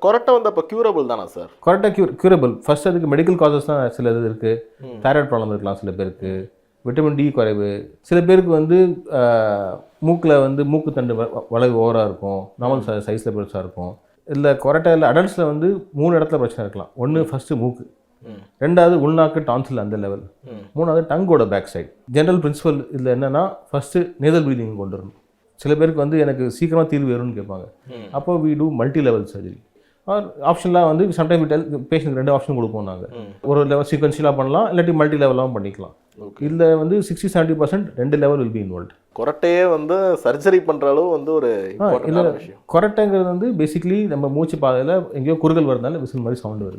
கொரட்டை வந்து அப்போ க்யூரபிள் தானா சார்? கொரட்டை க்யூரபிள். ஃபர்ஸ்ட் அதுக்கு மெடிக்கல் காசஸ் தான் சில இது இருக்குது. தைராய்டு ப்ராப்ளம் இருக்கலாம் சில பேருக்கு, விட்டமின் டி குறைவு, சில பேருக்கு வந்து மூக்கில் வந்து மூக்கு தண்டு வளைவு ஓவராக இருக்கும், நார்மல் சைஸில் பெருசாக இருக்கும். இல்லை கொரட்டையில் அடல்ட்ஸில் வந்து 3 இடத்துல பிரச்சனை இருக்கலாம். ஒன்று ஃபஸ்ட்டு மூக்கு, ரெண்டாவது உள்நாக்கு டான்சில் அந்த லெவல், மூணாவது டங்கோட பேக் சைடு. ஜென்ரல் பிரின்சிபல் இதில் என்னென்னா ஃபஸ்ட்டு நேசல் ப்ரீதிங் கொண்டு வரணும். சில பேருக்கு வந்து எனக்கு சீக்கிரமாக தீர்வு வரும்னு கேட்பாங்க. அப்போ we do multi level surgery. ஆப்ஷன்லாம் வந்து சம்டைம் பேஷண்ட் 2 ஆப்ஷன் கொடுப்போம் நாங்கள். ஒரு லெவல் சீக்வன்ஷியலாக பண்ணலாம், இல்லாட்டி மல்டி லெவலாகவும் பண்ணிக்கலாம். இதில் வந்து 60-70% 2 லெவல் வில் பி இன்வால்வ். கொரட்டையே வந்து சர்ஜரி பண்ணுற அளவு வந்து ஒரு இல்லை, கொரட்டைங்கிறது வந்து பேசிக்கலி நம்ம மூச்சு பாதையில் எங்கேயோ குறுகல் வரதுனால விசில் மாதிரி சவுண்டு வருது.